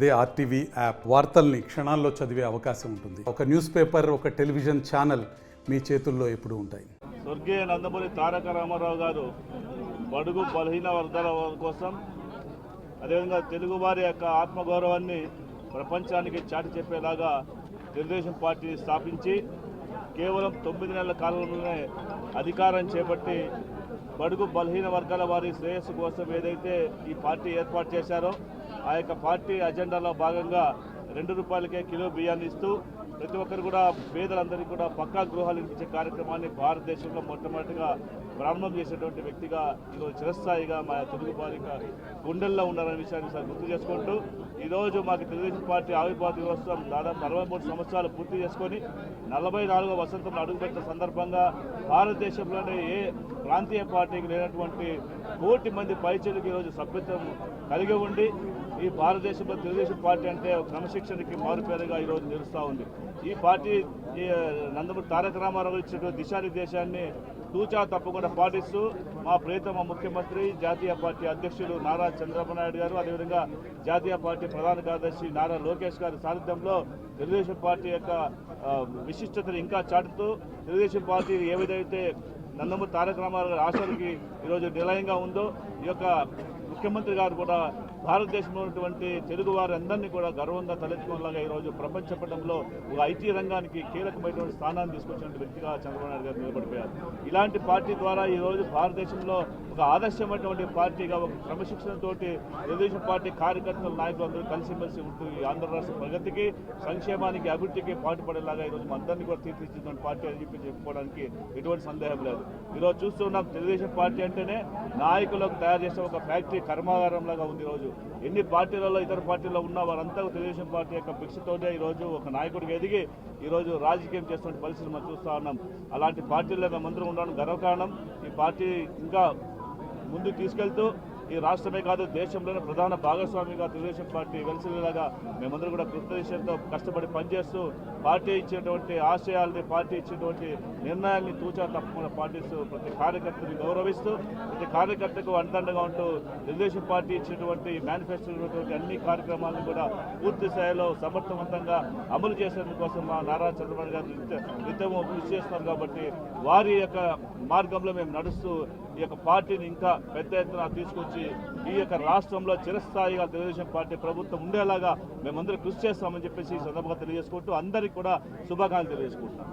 అదే RTV app వార్తల్ని క్షణాల్లో చదివే అవకాశం ఉంటుంది. ఒక న్యూస్ పేపర్, ఒక టెలివిజన్ ఛానల్ మీ చేతుల్లో ఎప్పుడూ ఉంటాయి. స్వర్గీయ నందమూరి తారక రామారావు గారు బడుగు బలహీన వర్గాల కోసం, అదేవిధంగా తెలుగు వారి యొక్క ఆత్మగౌరవాన్ని ప్రపంచానికి చాటి చెప్పేలాగా తెలుగుదేశం పార్టీ స్థాపించి కేవలం 9 నెలల కాలంలోనే అధికారం చేపట్టి బడుగు బలహీన వర్గాల వారి శ్రేయస్సు కోసం ఏదైతే ఈ పార్టీ ఏర్పాటు చేశారో ఆ యొక్క పార్టీ అజెండాలో భాగంగా ₹2కే కిలో బియ్యాన్ని ఇస్తూ ప్రతి ఒక్కరు కూడా పేదలందరికీ కూడా పక్కా గృహాలు ఇప్పించే కార్యక్రమాన్ని భారతదేశంలో మొట్టమొదటిగా ప్రారంభం చేసేటువంటి వ్యక్తిగా ఈరోజు చిరస్థాయిగా మా తెలుగు బాలిక గుండెల్లో ఉన్నారనే విషయాన్ని సార్ గుర్తు చేసుకుంటూ ఈరోజు మాకు తెలుగుదేశం పార్టీ ఆవిర్భావ దినోత్సవం దాదాపు 43 సంవత్సరాలు పూర్తి చేసుకొని 44వ వసంతంలో అడుగుపెట్టిన సందర్భంగా భారతదేశంలోనే ఏ ప్రాంతీయ పార్టీకి లేనటువంటి 1 కోటి మంది పైచలకు ఈరోజు సభ్యత్వం కలిగి ఉండి ఈ భారతదేశంలో తెలుగుదేశం పార్టీ అంటే క్రమశిక్షణకి మారుపేరుగా ఈరోజు నిలుస్తూ ఉంది. ఈ పార్టీ నందమూరి తారక రామారావు ఇచ్చినటువంటి దిశానిర్దేశాన్ని తూచా తప్పకుండా పాటిస్తూ మా ప్రియతమ ముఖ్యమంత్రి జాతీయ పార్టీ అధ్యక్షులు నారా చంద్రబాబు నాయుడు గారు, అదేవిధంగా జాతీయ పార్టీ ప్రధాన కార్యదర్శి నారా లోకేష్ గారి సారథ్యంలో తెలుగుదేశం పార్టీ యొక్క విశిష్టతను ఇంకా చాటుతూ తెలుగుదేశం పార్టీ ఏ విధైతే నందమూరి తారక రామారావు గారి ఆశలకి ఈరోజు నిలయంగా ఉందో ఈ యొక్క ముఖ్యమంత్రి గారు కూడా భారతదేశంలో ఉన్నటువంటి తెలుగు వారందరినీ కూడా గర్వంగా తలెత్తుకునేలాగా ఈరోజు ప్రపంచ పటంలో ఒక ఐటీ రంగానికి కీలకమైనటువంటి స్థానాన్ని తీసుకొచ్చినటువంటి వ్యక్తిగా చంద్రబాబు నాయుడు గారు నిలబడిపోయారు. ఇలాంటి పార్టీ ద్వారా ఈరోజు భారతదేశంలో ఒక ఆదర్శమైనటువంటి పార్టీగా ఒక క్రమశిక్షణతోటి తెలుగుదేశం పార్టీ కార్యకర్తల నాయకులు అందరూ కలిసిమెలిసి ఉంటూ ఈ ఆంధ్ర రాష్ట్ర ప్రగతికి, సంక్షేమానికి, అభివృద్ధికి పాటుపడేలాగా ఈరోజు అందరినీ కూడా తీర్చిదిద్దినటువంటి పార్టీ అని చెప్పి చెప్పుకోవడానికి ఎటువంటి సందేహం లేదు. ఈరోజు చూస్తున్నాం తెలుగుదేశం పార్టీ అంటేనే నాయకులకు తయారు చేసే ఒక ఫ్యాక్టరీ కర్మాగారం లాగా ఉంది. ఈరోజు ఎన్ని పార్టీలలో ఇతర పార్టీలో ఉన్న వారంతా తెలుగుదేశం పార్టీ యొక్క భిక్షతోనే ఈరోజు ఒక నాయకుడికి ఎదిగి ఈరోజు రాజకీయం చేస్తున్న పరిస్థితులు మనం చూస్తూ ఉన్నాం. అలాంటి పార్టీల్లో మేమందరం ఉండడం గర్వకారణం. ఈ పార్టీ ఇంకా ముందుకు తీసుకెళ్తూ ఈ రాష్ట్రమే కాదు దేశంలోనే ప్రధాన భాగస్వామిగా తెలుగుదేశం పార్టీ వెలిసిలేలాగా మేమందరం కూడా కృతజ్ఞతతో కష్టపడి పనిచేస్తూ పార్టీ ఇచ్చేటువంటి ఆశయాల్ని, పార్టీ ఇచ్చేటువంటి నిర్ణయాల్ని తూచా తప్పకుండా పాటిస్తూ ప్రతి కార్యకర్తని గౌరవిస్తూ ప్రతి కార్యకర్తకు అండదండగా ఉంటూ తెలుగుదేశం పార్టీ ఇచ్చినటువంటి మేనిఫెస్టోలో అన్ని కార్యక్రమాలను కూడా పూర్తి స్థాయిలో సమర్థవంతంగా అమలు చేసేందుకోసం మా నారా చంద్రబాబు గారు నిత్యము కృషి చేస్తున్నారు. కాబట్టి వారి యొక్క మార్గంలో మేము నడుస్తూ ఈ యొక్క పార్టీని ఇంకా పెద్ద ఎత్తున తీసుకొచ్చి ఈ యొక్క రాష్ట్రంలో చిరస్థాయిగా తెలుగుదేశం పార్టీ ప్రభుత్వం ఉండేలాగా మేమందరం కృషి చేస్తామని చెప్పేసి ఈ సందర్భంగా తెలియజేసుకుంటూ అందరికీ కూడా శుభాకాంక్షలు తెలియజేసుకుంటున్నాం.